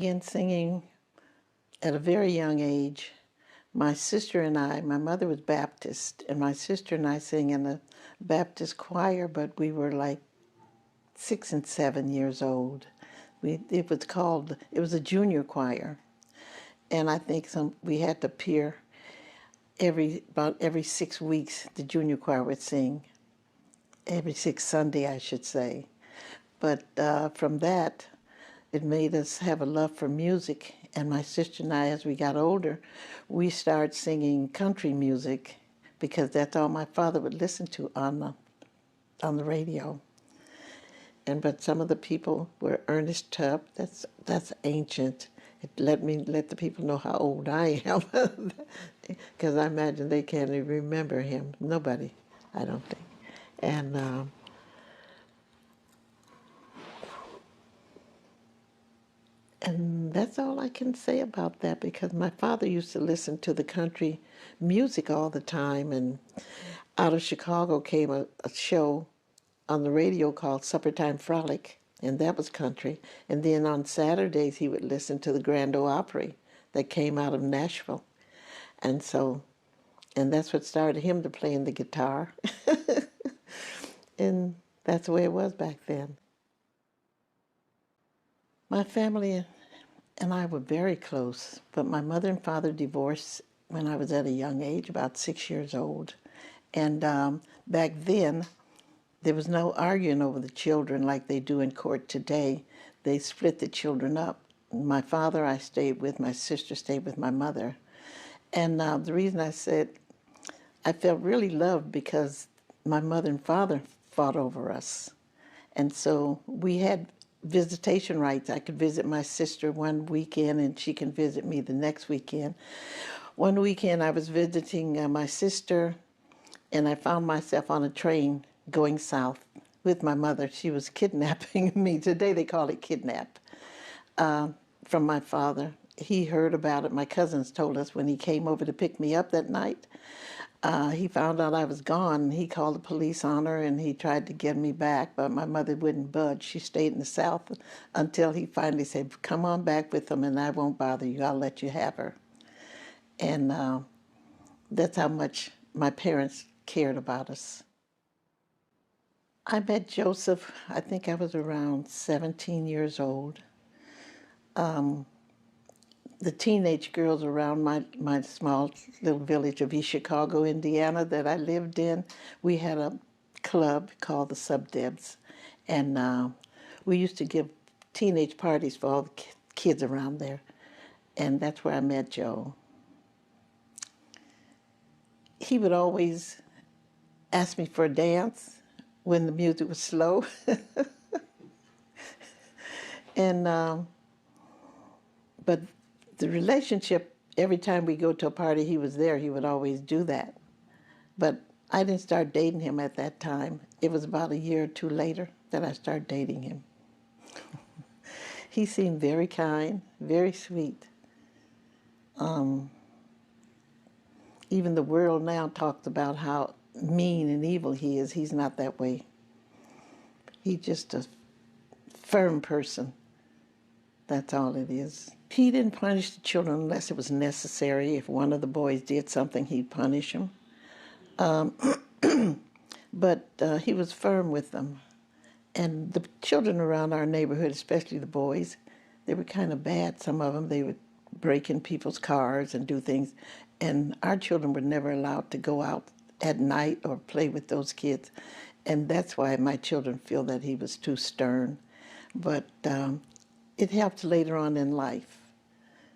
Began singing at a very young age. My sister and I, my mother was Baptist, and my sister and I sang in a Baptist choir, but we were like 6 and 7 years old. It was a junior choir, and I think we had to appear about every 6 weeks. The junior choir would sing every 6th Sunday, I should say. But from that, it made us have a love for music. And my sister and I, as we got older, we started singing country music because that's all my father would listen to on the radio. But some of the people were Ernest Tubb. That's ancient. Let the people know how old I am, because I imagine they can't even remember him. Nobody, I don't think. And that's all I can say about that, because my father used to listen to the country music all the time. And out of Chicago came a show on the radio called Suppertime Frolic, and that was country. And then on Saturdays he would listen to the Grand Ole Opry that came out of Nashville. And that's what started him to playing the guitar. And that's the way it was back then. My family and I were very close, but my mother and father divorced when I was at a young age, about 6 years old. And back then, there was no arguing over the children like they do in court today. They split the children up. My father I stayed with, my sister stayed with my mother. And the reason I said I felt really loved because my mother and father fought over us. And so we had visitation rights. I could visit my sister one weekend and she can visit me the next weekend. One weekend I was visiting my sister, and I found myself on a train going south with my mother. She was kidnapping me. Today they call it kidnap, from my father. He heard about it. My cousins told us when he came over to pick me up that night. He found out I was gone. He called the police on her, and he tried to get me back, but my mother wouldn't budge. She stayed in the South until he finally said, come on back with them and I won't bother you. I'll let you have her. And that's how much my parents cared about us. I met Joseph, I think I was around 17 years old. The teenage girls around my small little village of East Chicago, Indiana, that I lived in, we had a club called the Sub-Debs. And we used to give teenage parties for all the kids around there. And that's where I met Joe. He would always ask me for a dance when the music was slow. But the relationship, every time we go to a party, he was there. He would always do that. But I didn't start dating him at that time. It was about a year or two later that I started dating him. He seemed very kind, very sweet. Even the world now talks about how mean and evil he is. He's not that way. He's just a firm person. That's all it is. He didn't punish the children unless it was necessary. If one of the boys did something, he'd punish them. But he was firm with them. And the children around our neighborhood, especially the boys, they were kind of bad. Some of them, they would break in people's cars and do things. And our children were never allowed to go out at night or play with those kids. And that's why my children feel that he was too stern. But it helped later on in life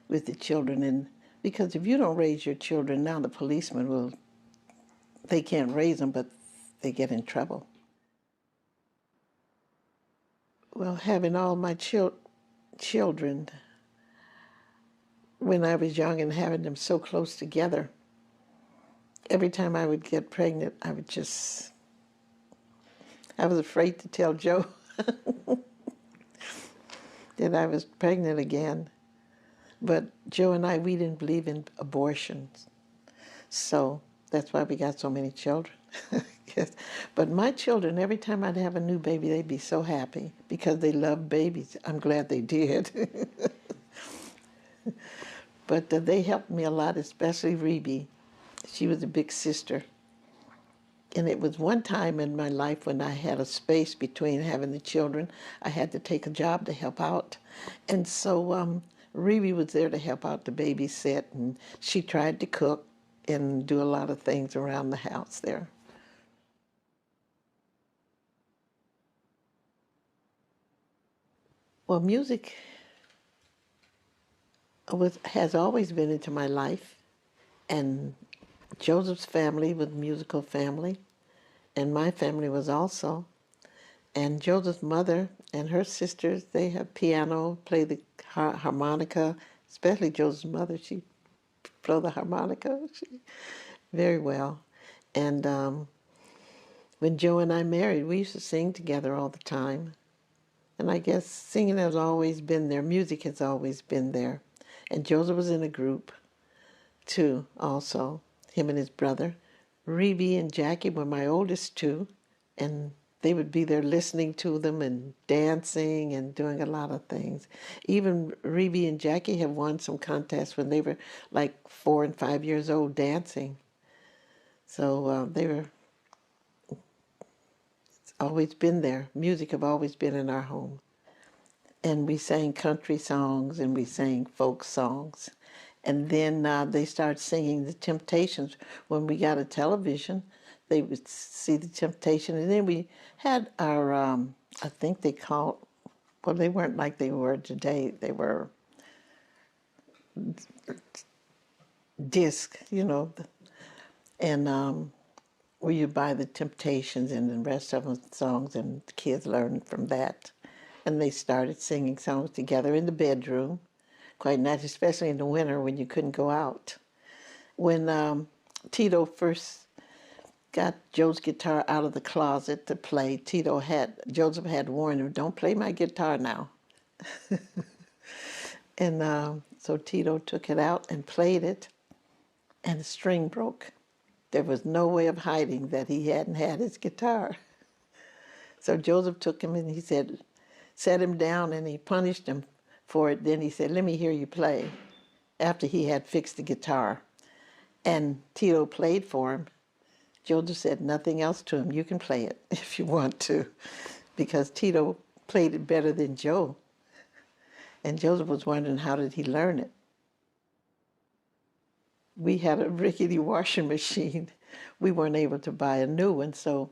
with the children. And because if you don't raise your children, now the policemen they can't raise them, but they get in trouble. Well, having all my children when I was young and having them so close together, every time I would get pregnant, I was afraid to tell Joe that I was pregnant again. But Joe and we didn't believe in abortions. So that's why we got so many children. Yes. But my children, every time I'd have a new baby, they'd be so happy because they love babies. I'm glad they did. But they helped me a lot, especially Rebe. She was a big sister. And it was one time in my life when I had a space between having the children. I had to take a job to help out. And so Rebe was there to help out to babysit, and she tried to cook and do a lot of things around the house there. Well, music has always been into my life, and Joseph's family was a musical family, and my family was also. And Joseph's mother and her sisters, they have piano, play the harmonica, especially Joseph's mother. She played the harmonica very well. And when Joe and I married, we used to sing together all the time. And I guess singing has always been there. Music has always been there. And Joseph was in a group, too, also, him and his brother. Rebe and Jackie were my oldest two, and they would be there listening to them and dancing and doing a lot of things. Even Rebe and Jackie have won some contests when they were like 4 and 5 years old dancing. So they were always been there. Music have always been in our home. And we sang country songs and we sang folk songs. And then they started singing the Temptations. When we got a television, they would see the Temptation. And then we had our, I think they called, well, they weren't like they were today. They were disc, you know. And where you buy the Temptations and the rest of them songs, and the kids learned from that. And they started singing songs together in the bedroom, quite nice, especially in the winter when you couldn't go out. When Tito first got Joe's guitar out of the closet to play, Joseph had warned him, "Don't play my guitar now." And so Tito took it out and played it, and the string broke. There was no way of hiding that he hadn't had his guitar. So Joseph took him and he said, set him down, and he punished him for it. Then he said, "Let me hear you play," after he had fixed the guitar. And Tito played for him. Joseph said nothing else to him. "You can play it if you want to," because Tito played it better than Joe. And Joseph was wondering, how did he learn it? We had a rickety washing machine. We weren't able to buy a new one, so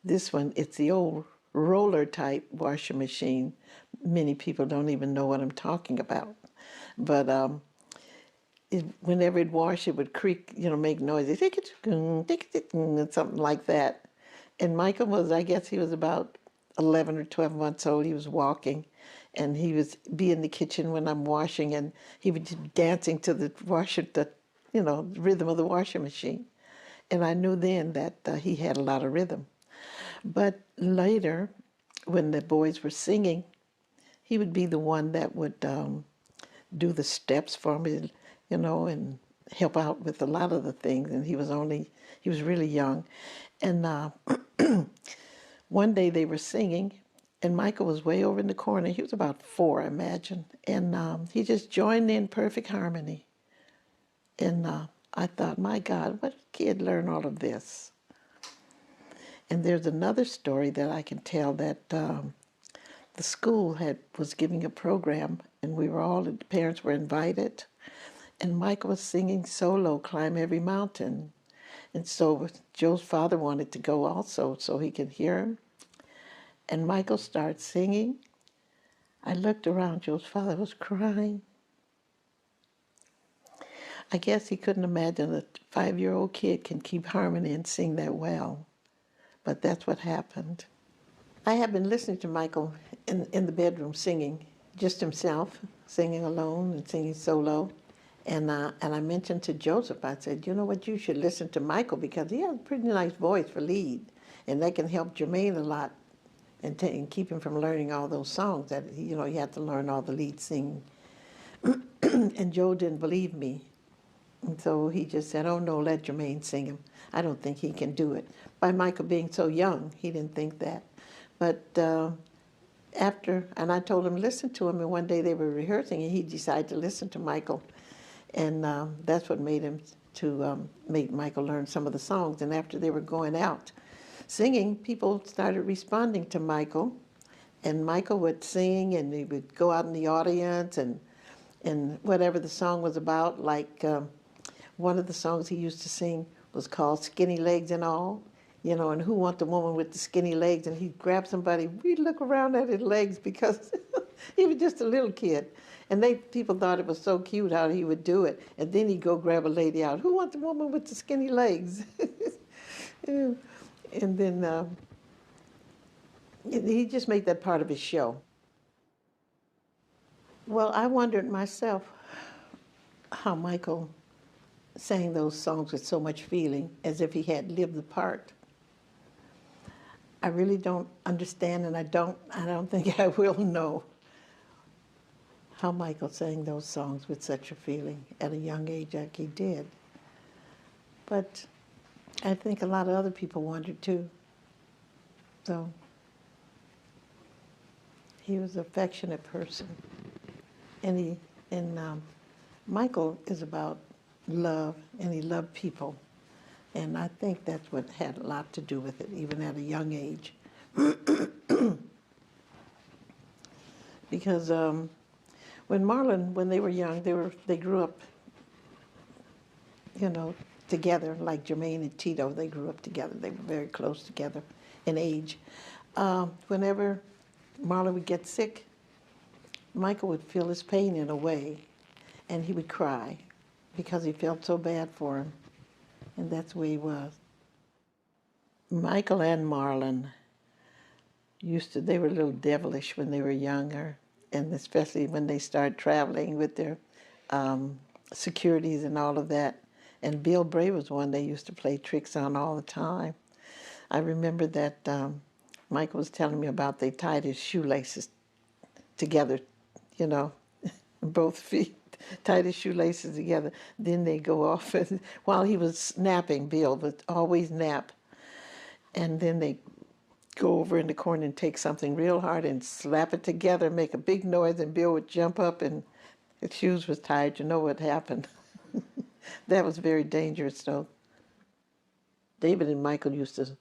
this one, it's the old roller type washing machine. Many people don't even know what I'm talking about. But whenever it washed, it would creak, make noises, something like that. And Michael was, I guess he was about 11 or 12 months old. He was walking, and he was be in the kitchen when I'm washing, and he would be dancing to the rhythm of the washing machine. And I knew then that he had a lot of rhythm. But later, when the boys were singing, he would be the one that would do the steps for me, and help out with a lot of the things. And he was really young. And one day they were singing, and Michael was way over in the corner. He was about 4, I imagine. And he just joined in perfect harmony. And I thought, my God, what kid learned all of this? And there's another story that I can tell, that the school was giving a program, and the parents were invited, and Michael was singing solo, "Climb Every Mountain." And so Joe's father wanted to go also so he could hear him. And Michael started singing. I looked around, Joe's father was crying. I guess he couldn't imagine a 5-year-old kid can keep harmony and sing that well. But that's what happened. I have been listening to Michael in the bedroom singing, just himself, singing alone and singing solo. And I mentioned to Joseph, I said, "You know what, you should listen to Michael, because he has a pretty nice voice for lead, and that can help Jermaine a lot and keep him from learning all those songs that, he had to learn all the lead singing." And Joe didn't believe me. And so he just said, "Oh no, let Jermaine sing him. I don't think he can do it." By Michael being so young, he didn't think that. But and I told him, listen to him, and one day they were rehearsing, and he decided to listen to Michael. And that's what made him to make Michael learn some of the songs. And after they were going out singing, people started responding to Michael. And Michael would sing, and he would go out in the audience, and whatever the song was about, like one of the songs he used to sing was called Skinny Legs and All, you know, and who want the woman with the skinny legs? And he'd grab somebody, we'd look around at his legs because he was just a little kid. And people thought it was so cute how he would do it. And then he'd go grab a lady out, who wants the woman with the skinny legs? And then he just made that part of his show. Well, I wondered myself how Michael sang those songs with so much feeling, as if he had lived the part. I really don't understand, and I don't think I will know how Michael sang those songs with such a feeling at a young age like he did. But I think a lot of other people wondered too. So he was an affectionate person. And Michael is about love, and he loved people. And I think that's what had a lot to do with it, even at a young age. Because when they were young, they grew up, you know, together, like Jermaine and Tito. They grew up together. They were very close together in age. Whenever Marlon would get sick, Michael would feel his pain in a way, and he would cry because he felt so bad for him, and that's the way he was. Michael and Marlon they were a little devilish when they were younger, and especially when they started traveling with their securities and all of that. And Bill Bray was one they used to play tricks on all the time. I remember that Michael was telling me about they tied his shoelaces together, you know, both feet, tied his shoelaces together. Then they go off, and while he was napping, Bill would always nap. And then they go over in the corner and take something real hard and slap it together, make a big noise, and Bill would jump up, and his shoes was tied. You know what happened. That was very dangerous, though. David and Michael used to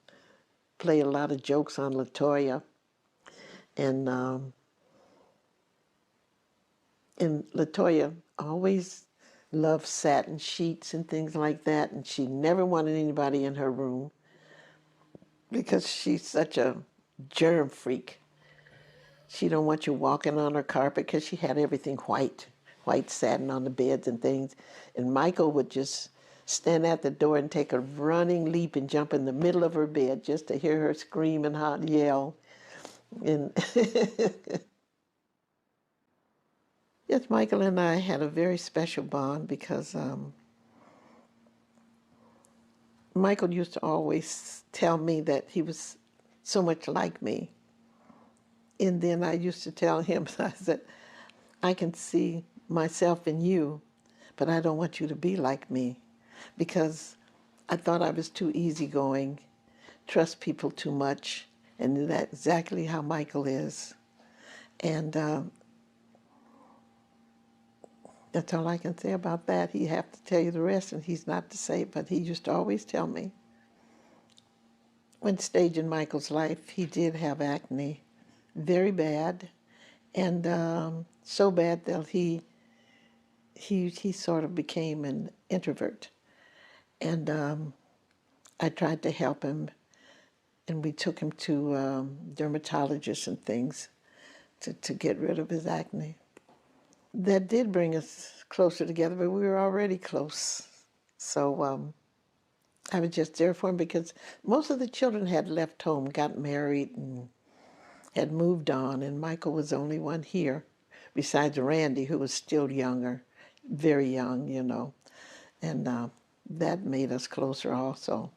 play a lot of jokes on LaToya, and LaToya always loved satin sheets and things like that, and she never wanted anybody in her room because she's such a germ freak. She don't want you walking on her carpet because she had everything white satin on the beds and things. And Michael would just stand at the door and take a running leap and jump in the middle of her bed just to hear her scream and yell. And yes, Michael and I had a very special bond because Michael used to always tell me that he was so much like me. And then I used to tell him, I said, I can see myself in you, but I don't want you to be like me, because I thought I was too easygoing, trust people too much, and that's exactly how Michael is. And that's all I can say about that. He'd have to tell you the rest, and he's not to say it, but he used to always tell me. One stage in Michael's life, he did have acne, very bad, and so bad that he sort of became an introvert. And I tried to help him, and we took him to dermatologists and things to get rid of his acne. That did bring us closer together, but we were already close. So I was just there for him because most of the children had left home, got married, and had moved on, and Michael was the only one here, besides Randy, who was still younger, very young, you know. And that made us closer also,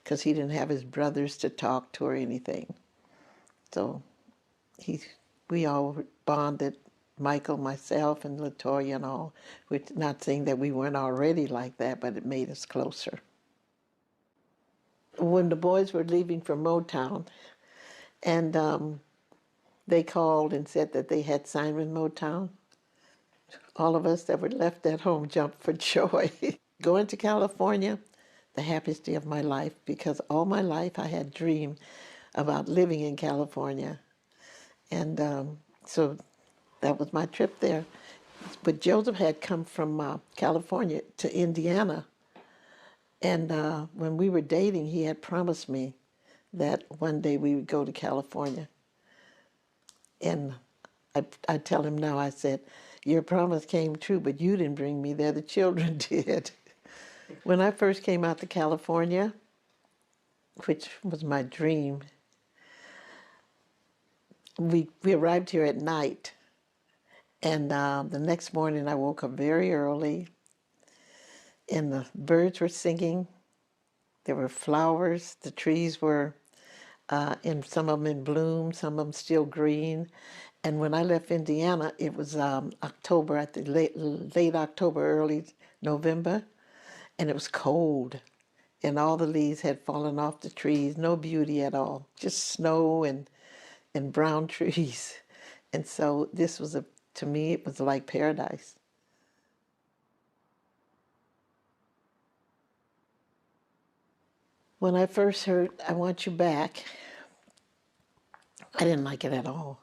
because he didn't have his brothers to talk to or anything. So we all bonded, Michael, myself, and LaToya and all. We're not saying that we weren't already like that, but it made us closer. When the boys were leaving for Motown, and they called and said that they had signed with Motown, all of us that were left at home jumped for joy. Going to California, the happiest day of my life, because all my life I had dreamed about living in California. And so that was my trip there. But Joseph had come from California to Indiana. And when we were dating, he had promised me that one day we would go to California. And I tell him now, I said, your promise came true, but you didn't bring me there, the children did. When I first came out to California, which was my dream, we arrived here at night. And the next morning I woke up very early, and the birds were singing. There were flowers. The trees were, and some of them in bloom, some of them still green. And when I left Indiana, it was October, I think late October, early November, and it was cold. And all the leaves had fallen off the trees, no beauty at all, just snow and brown trees. And so this was, to me, it was like paradise. When I first heard I Want You Back, I didn't like it at all,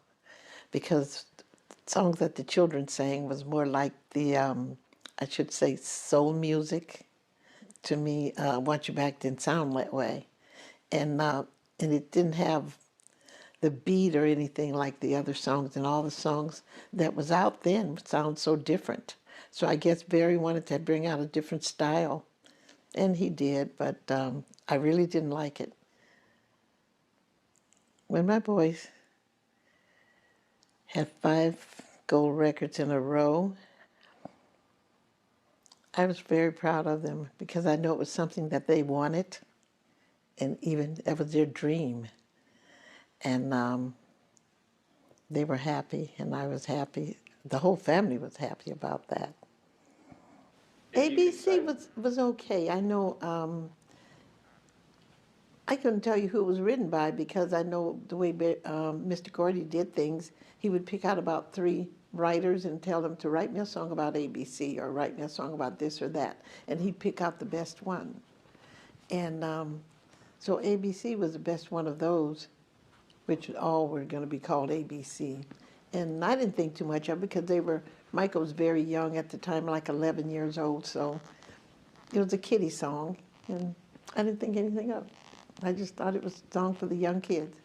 because the songs that the children sang was more like the, I should say, soul music. To me, Want You Back didn't sound that way. And it didn't have the beat or anything like the other songs, and all the songs that was out then sound so different. So I guess Barry wanted to bring out a different style, and he did, but I really didn't like it. When my boys had 5 gold records in a row, I was very proud of them, because I know it was something that they wanted, and even that was their dream. And they were happy, and I was happy. The whole family was happy about that. ABC was okay. I know, I couldn't tell you who it was written by, because I know the way Mr. Gordy did things. He would pick out about 3 writers and tell them to write me a song about ABC, or write me a song about this or that, and he'd pick out the best one. And so ABC was the best one of those, which all were going to be called ABC. And I didn't think too much of it, because Michael was very young at the time, like 11 years old, so it was a kiddie song, and I didn't think anything of it. I just thought it was a song for the young kids.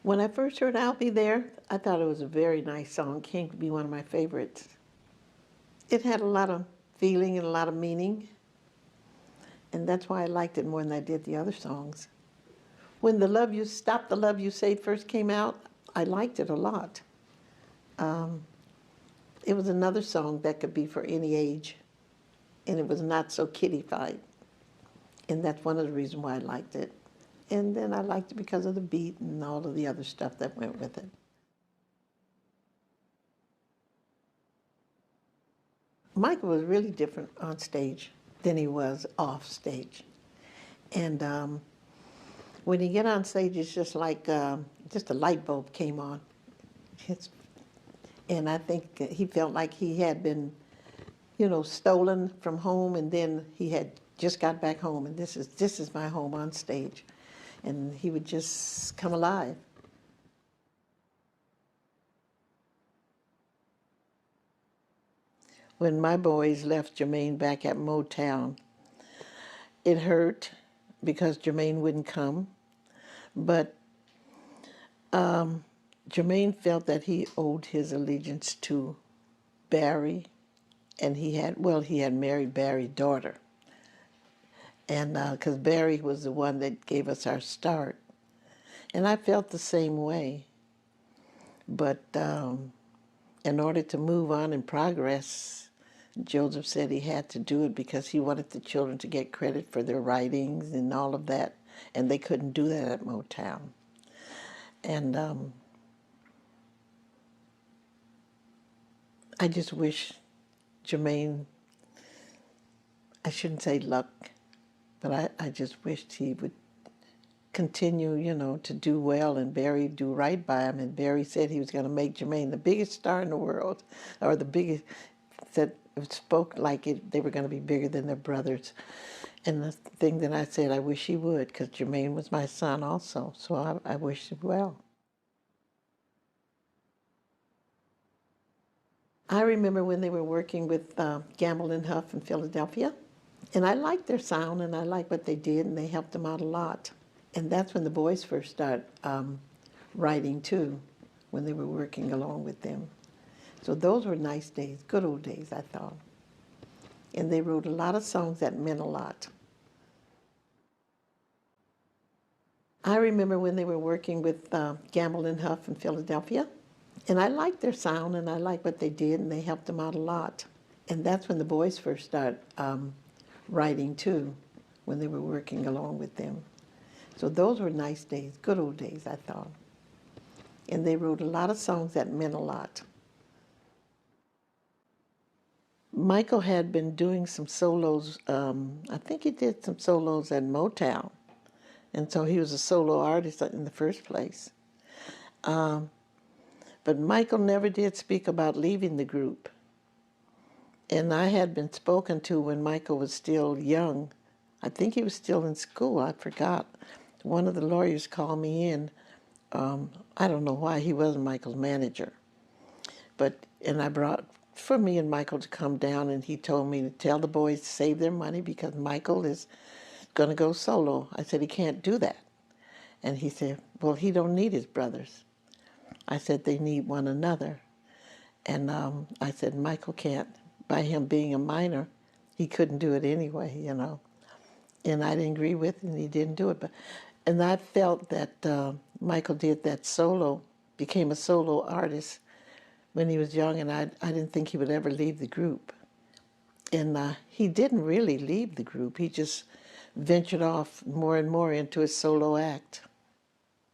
When I first heard I'll Be There, I thought it was a very nice song. Came to be one of my favorites. It had a lot of feeling and a lot of meaning, and that's why I liked it more than I did the other songs. When Stop the Love You Say first came out, I liked it a lot. It was another song that could be for any age, and it was not so kiddified. And that's one of the reasons why I liked it. And then I liked it because of the beat and all of the other stuff that went with it. Michael was really different on stage than he was off stage. And when he get on stage, it's just like just a light bulb came on. And I think he felt like he had been, stolen from home, and then he had just got back home, and this is my home on stage. And he would just come alive. When my boys left Jermaine back at Motown, it hurt, because Jermaine wouldn't come. But Jermaine felt that he owed his allegiance to Barry, and he had married Barry's daughter. And because Barry was the one that gave us our start. And I felt the same way. But in order to move on and progress, Joseph said he had to do it, because he wanted the children to get credit for their writings and all of that. And they couldn't do that at Motown. And I just wish Jermaine, I shouldn't say luck, but I just wished he would continue, you know, to do well, and Barry do right by him. And Barry said he was going to make Jermaine the biggest star in the world, or the biggest, that spoke like they were going to be bigger than their brothers. And the thing that I said, I wish he would, because Jermaine was my son also, so I wish him well. I remember when they were working with Gamble and Huff in Philadelphia, and I liked their sound, and I liked what they did, and they helped them out a lot. And that's when the boys first started writing too, when they were working along with them. So those were nice days, good old days, I thought. And they wrote a lot of songs that meant a lot. I remember when they were working with Gamble and Huff in Philadelphia, and I liked their sound, and I liked what they did, and they helped them out a lot. And that's when the boys first started writing too, when they were working along with them. So those were nice days, good old days, I thought. And they wrote a lot of songs that meant a lot. Michael had been doing some solos. I think he did some solos at Motown. And so he was a solo artist in the first place. But Michael never did speak about leaving the group. And I had been spoken to when Michael was still young. I think he was still in school, I forgot. One of the lawyers called me in. I don't know why, he wasn't Michael's manager. And I brought for me and Michael to come down, and he told me to tell the boys to save their money because Michael is going to go solo. I said, he can't do that. And he said, well, he don't need his brothers. I said, they need one another. And I said, Michael can't. By him being a minor, he couldn't do it anyway, you know. And I didn't agree with it, and he didn't do it. And I felt that Michael did that solo, became a solo artist when he was young, and I didn't think he would ever leave the group. And he didn't really leave the group. He just ventured off more and more into his solo act.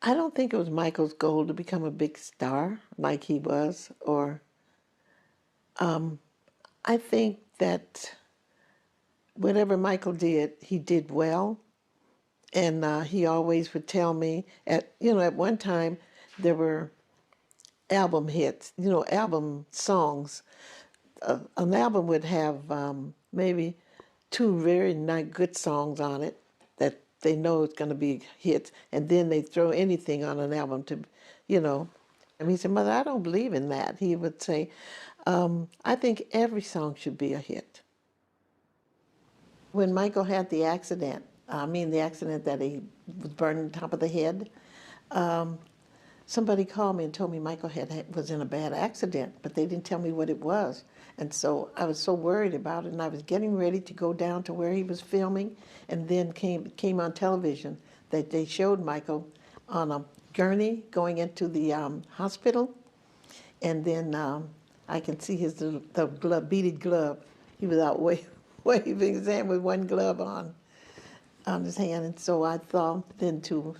I don't think it was Michael's goal to become a big star like he was, or I think that whatever Michael did, he did well. And he always would tell me, at one time there were album hits, album songs. An album would have maybe two very nice, good songs on it that they know it's going to be hits, and then they throw anything on an album to, And he said, Mother, I don't believe in that. He would say, I think every song should be a hit. When Michael had the accident, the accident that he was burned on top of the head, somebody called me and told me Michael was in a bad accident, but they didn't tell me what it was. And so I was so worried about it, and I was getting ready to go down to where he was filming, and then came on television that they showed Michael on a gurney going into the hospital, and then I can see the beaded glove. He was out waving his hand with one glove on his hand, and so I thought then too.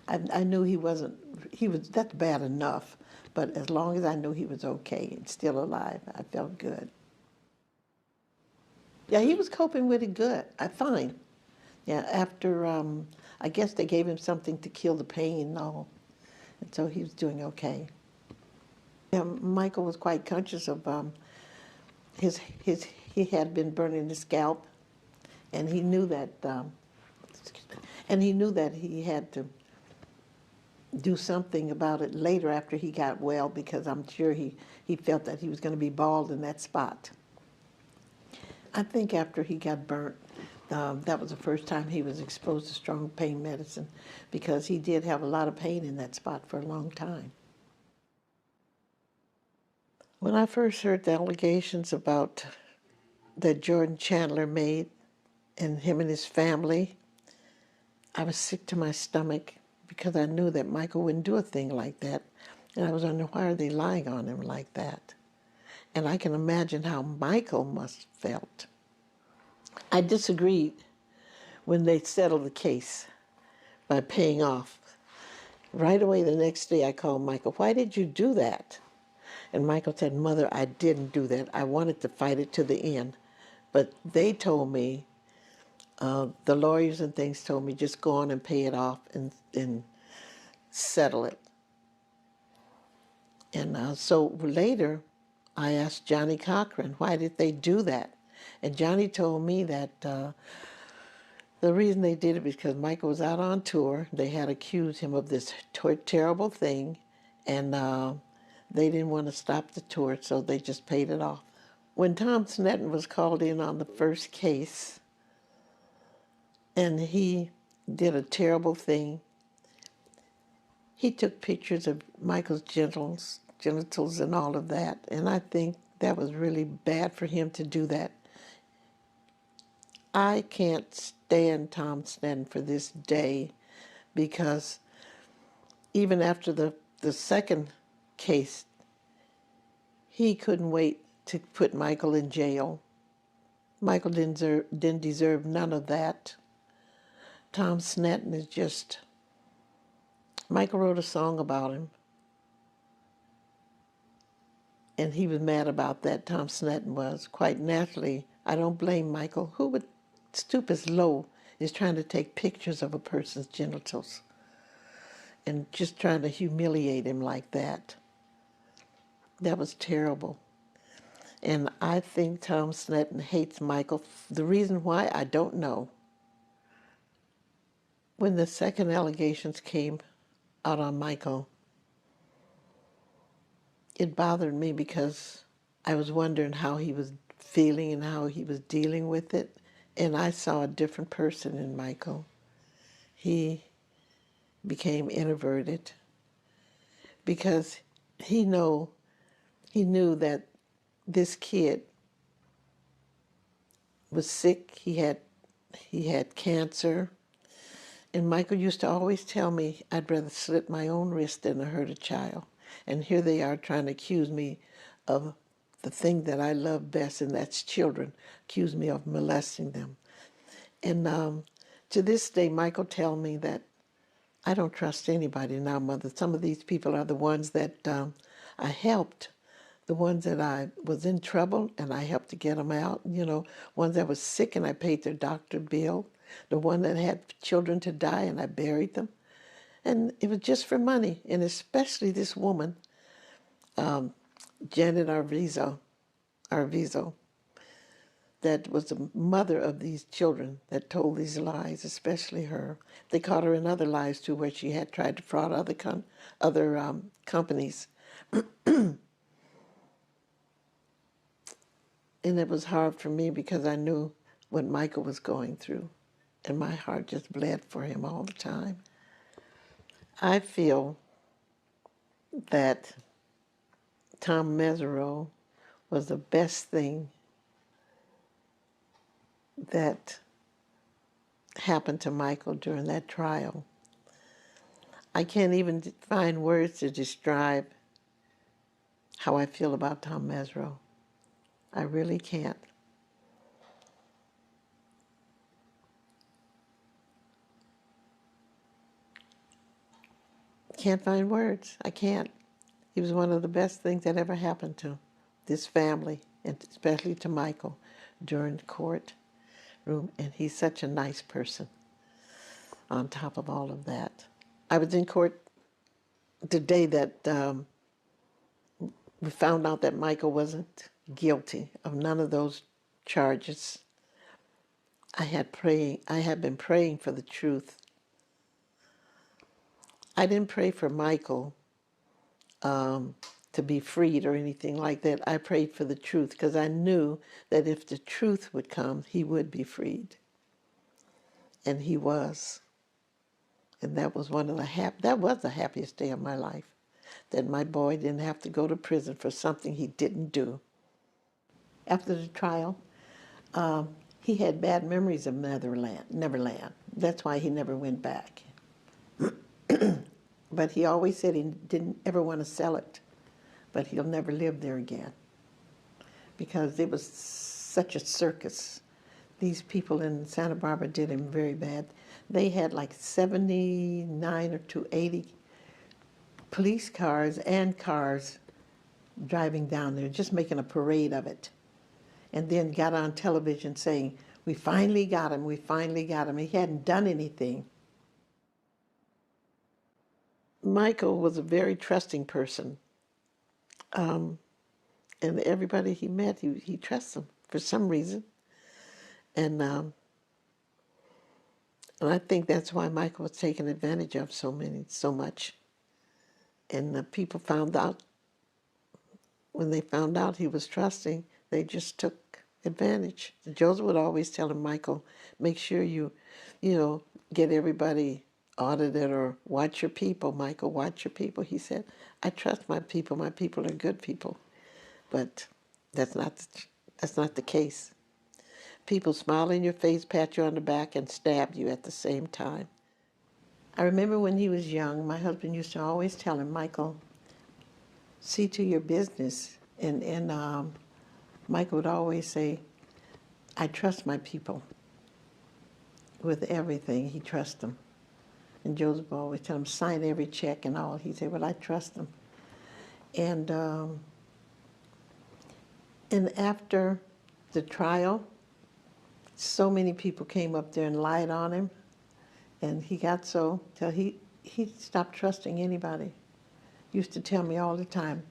I knew that's bad enough, but as long as I knew he was okay and still alive, I felt good. Yeah, he was coping with it good. Fine. Yeah, after, I guess they gave him something to kill the pain and all, and so he was doing okay. Yeah, Michael was quite conscious of he had been burning his scalp, and he knew that, he had to do something about it later after he got well, because I'm sure he felt that he was going to be bald in that spot. I think after he got burnt, that was the first time he was exposed to strong pain medicine, because he did have a lot of pain in that spot for a long time. When I first heard the allegations about that Jordan Chandler made, and him and his family, I was sick to my stomach, because I knew that Michael wouldn't do a thing like that. And I was wondering, why are they lying on him like that? And I can imagine how Michael must have felt. I disagreed when they settled the case by paying off. Right away the next day I called Michael, why did you do that? And Michael said, Mother, I didn't do that. I wanted to fight it to the end. But they told me The lawyers and things told me just go on and pay it off and settle it. And so later, I asked Johnny Cochran, why did they do that? And Johnny told me that the reason they did it was because Michael was out on tour. They had accused him of this terrible thing, and they didn't want to stop the tour, so they just paid it off. When Tom Snetton was called in on the first case, and he did a terrible thing, he took pictures of Michael's genitals and all of that, and I think that was really bad for him to do that. I can't stand Tom Snetton for this day, because even after the second case, he couldn't wait to put Michael in jail. Michael didn't deserve none of that. Tom Snetton is just... Michael wrote a song about him, and he was mad about that. Tom Snetton was. Quite naturally, I don't blame Michael. Who would stoop as low as trying to take pictures of a person's genitals and just trying to humiliate him like that? That was terrible. And I think Tom Snetton hates Michael. The reason why, I don't know. When the second allegations came out on Michael, it bothered me because I was wondering how he was feeling and how he was dealing with it. And I saw a different person in Michael. He became introverted because he knew that this kid was sick. He had cancer. And Michael used to always tell me I'd rather slit my own wrist than to hurt a child. And here they are trying to accuse me of the thing that I love best, and that's children, accuse me of molesting them. And to this day, Michael tells me that I don't trust anybody now, Mother. Some of these people are the ones that I helped, the ones that I was in trouble and I helped to get them out, ones that was sick and I paid their doctor bill, the one that had children to die and I buried them. And it was just for money, and especially this woman, Janet Arvizo, that was the mother of these children that told these lies, especially her. They caught her in other lies too, where she had tried to fraud other companies. And it was hard for me because I knew what Michael was going through, and my heart just bled for him all the time. I feel that Tom Mesereau was the best thing that happened to Michael during that trial. I can't even find words to describe how I feel about Tom Mesereau. I really can't. Can't find words. I can't. He was one of the best things that ever happened to this family, and especially to Michael during the court room. And he's such a nice person on top of all of that. I was in court the day that we found out that Michael wasn't guilty of none of those charges. I had been praying for the truth. I didn't pray for Michael to be freed or anything like that. I prayed for the truth because I knew that if the truth would come, he would be freed. And he was. And that was the happiest day of my life, that my boy didn't have to go to prison for something he didn't do. After the trial, he had bad memories of Neverland. That's why he never went back. But he always said he didn't ever want to sell it, but he'll never live there again because it was such a circus. These people in Santa Barbara did him very bad. They had like 79 or to 80 police cars and cars driving down there, just making a parade of it. And then got on television saying, We finally got him. We finally got him. He hadn't done anything. Michael was a very trusting person. And everybody he met, he trusts them for some reason. And I think that's why Michael was taken advantage of so much. And people found out, when they found out he was trusting, they just took advantage. Joseph would always tell him, Michael, make sure you get everybody audited, or watch your people, Michael, watch your people. He said, I trust my people. My people are good people. But that's not the case. People smile in your face, pat you on the back, and stab you at the same time. I remember when he was young, my husband used to always tell him, Michael, see to your business. And Michael would always say, I trust my people with everything. He trusts them. And Joseph would always tell him, sign every check and all. He'd say, well, I trust them. And after the trial, so many people came up there and lied on him. And he got so till he stopped trusting anybody. He used to tell me all the time,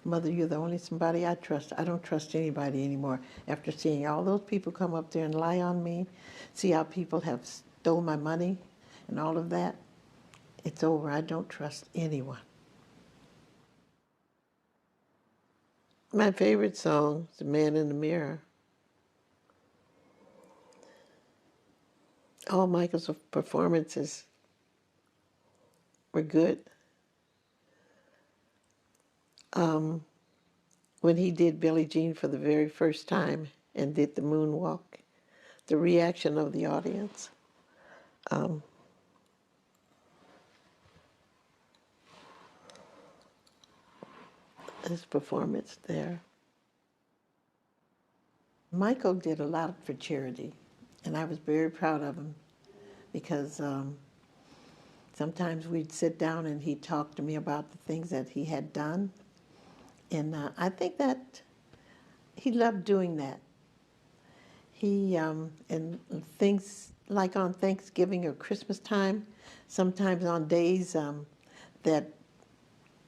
Mother, you're the only somebody I trust. I don't trust anybody anymore. After seeing all those people come up there and lie on me, see how people have stole my money and all of that, it's over. I don't trust anyone. My favorite song is The Man in the Mirror. All Michael's performances were good. When he did Billie Jean for the very first time and did the moonwalk, the reaction of the audience. His performance there. Michael did a lot for charity, and I was very proud of him because sometimes we'd sit down and he'd talk to me about the things that he had done. And I think that he loved doing that. He, and things like on Thanksgiving or Christmas time, sometimes on days that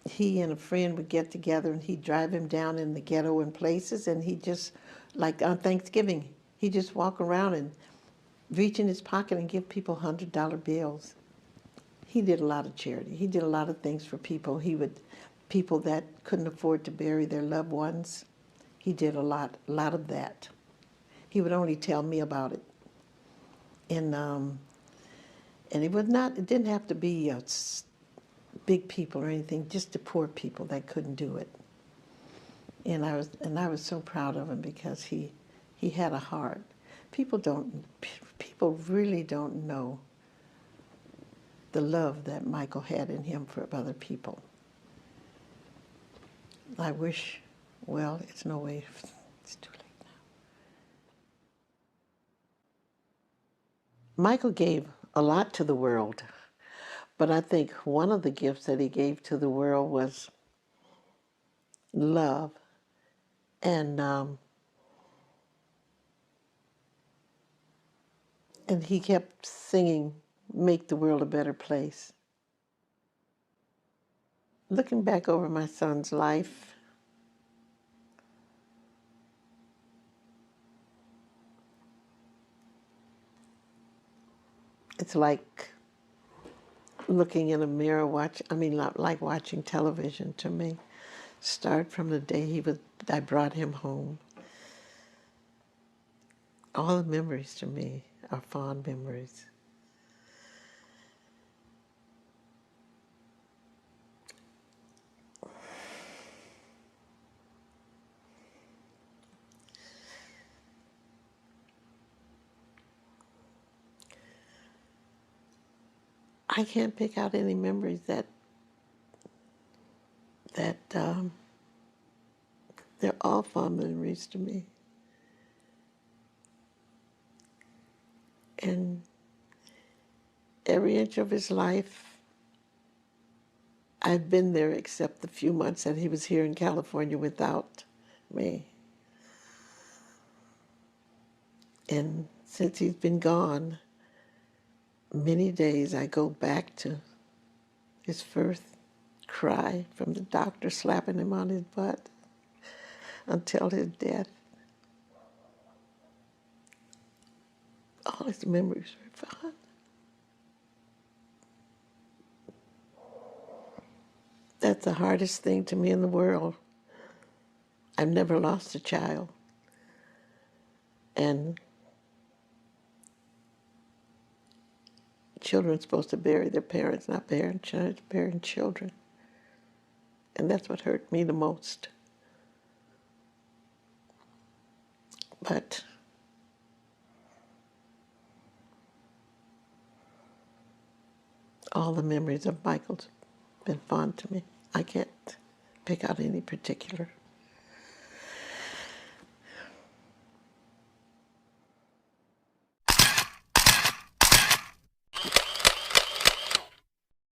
he and a friend would get together and he'd drive him down in the ghetto and places, and he just, like on Thanksgiving, he'd just walk around and reach in his pocket and give people $100 bills. He did a lot of charity. He did a lot of things for people. People that couldn't afford to bury their loved ones. He did a lot of that. He would only tell me about it. And it didn't have to be big people or anything, just the poor people that couldn't do it. And I was so proud of him because he had a heart. People really don't know the love that Michael had in him for other people. I wish, well, it's no way, it's too late now. Michael gave a lot to the world, but I think one of the gifts that he gave to the world was love. And he kept singing, Make the World a Better Place. Looking back over my son's life, it's like looking in a mirror, like watching television to me. Start from the day I brought him home. All the memories to me are fond memories. I can't pick out any memories that they're all fond memories to me. And every inch of his life, I've been there except the few months that he was here in California without me. And Since he's been gone, many days I go back to his first cry from the doctor slapping him on his butt until his death. All his memories are fond. That's the hardest thing to me in the world. I've never lost a child. And children are supposed to bury their parents, not burying children. And that's what hurt me the most. But all the memories of Michael's been fond to me. I can't pick out any particular.